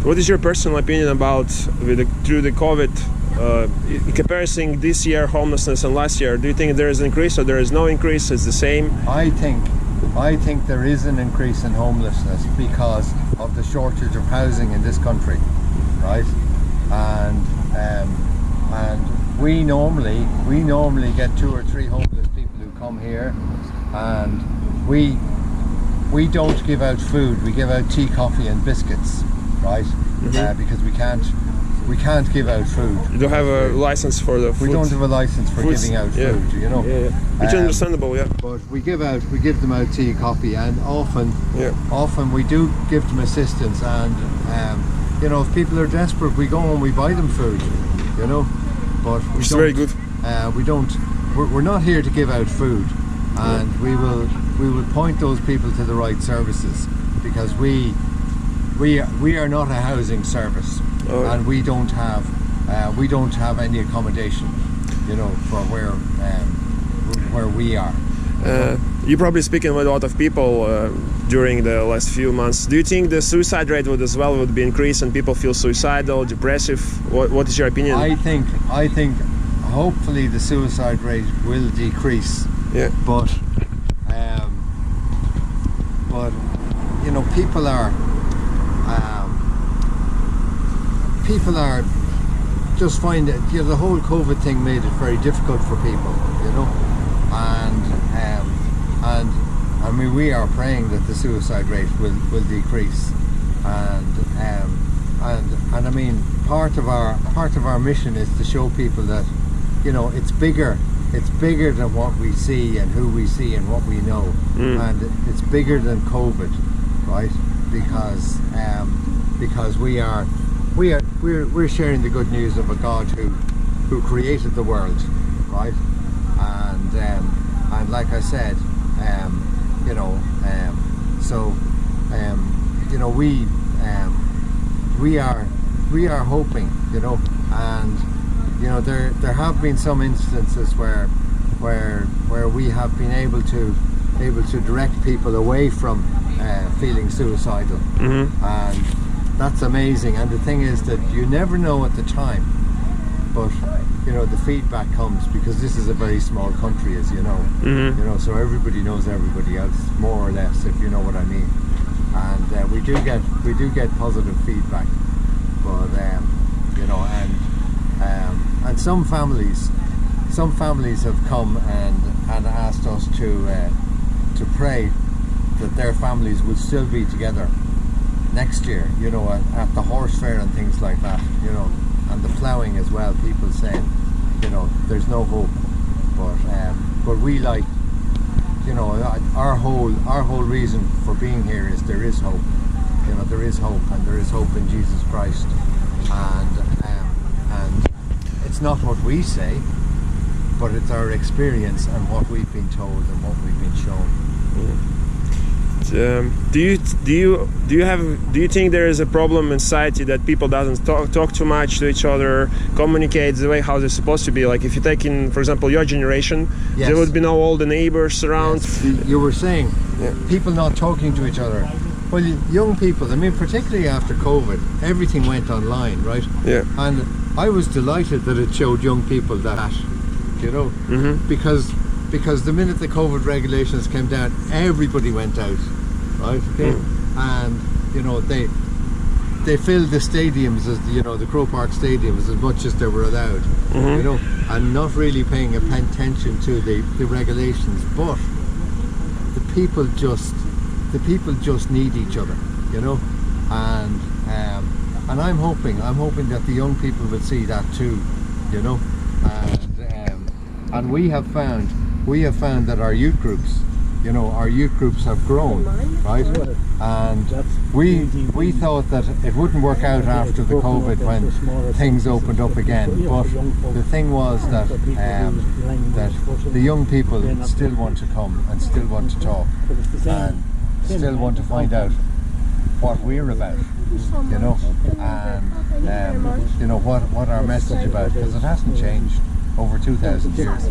What is your personal opinion about through the COVID, comparing this year homelessness and last year? Do you think there is an increase or there is no increase? It's the same? I think there is an increase in homelessness because of the shortage of housing in this country, right? And we normally get 2 or 3 homeless people who come here, and we don't give out food. We give out tea, coffee, and biscuits, right? Because we can't give out food. You don't have a license for the food. We don't have a license for giving out food, you know. Which is understandable, yeah. But we give them out tea, coffee, and often we do give them assistance. And you know, if people are desperate, we go and we buy them food, you know. But which is very good. We're not here to give out food, and we will point those people to the right services, because we are not a housing service, and we don't have any accommodation, you know, for where we are. You're probably speaking with a lot of people during the last few months. Do you think the suicide rate would be increased and people feel suicidal, depressive? What is your opinion? I think hopefully the suicide rate will decrease. Yeah. But you know, people are just find that, you know, the whole COVID thing made it very difficult for people, you know, and I mean, we are praying that the suicide rate will decrease, and I mean, part of our mission is to show people that, you know, it's bigger than what we see and who we see and what we know, and it's bigger than COVID, right? Because we're sharing the good news of a God who created the world, right? And like I said, you know, you know, we are hoping, you know, and you know, there have been some instances where we have been able to direct people away from feeling suicidal, and that's amazing. And the thing is that you never know at the time, but you know, the feedback comes, because this is a very small country, as you know. You know, so everybody knows everybody else, more or less, if you know what I mean. And we do get positive feedback, but you know, and some families have come and asked us to pray that their families would still be together next year, you know, at the horse fair and things like that, you know, and the ploughing as well. People saying, you know, there's no hope, but we, like, you know, our whole reason for being here is there is hope, you know, there is hope, and there is hope in Jesus Christ, and it's not what we say, but it's our experience and what we've been told and what we've been shown. Do you think there is a problem in society that people doesn't talk too much to each other, communicate the way how they're supposed to be? Like if you take in, for example, your generation, there would be no all the neighbors around. Yes. You were saying people not talking to each other. Well, young people, I mean, particularly after COVID, everything went online, right? Yeah. And I was delighted that it showed young people that, you know, because the minute the COVID regulations came down, everybody went out, right? Okay. And you know, they filled the stadiums, as you know, the Croke Park stadiums, as much as they were allowed, you know, and not really paying attention to the regulations. But the people just need each other, you know, and I'm hoping that the young people will see that too, you know, and we have found that our youth groups, you know, have grown, right? And we thought that it wouldn't work out after the COVID when things opened up again, but the thing was that the young people still want to come and still want to talk and still want to find out what we're about, you know, and you know what our message about, because it hasn't changed over 2,000 years.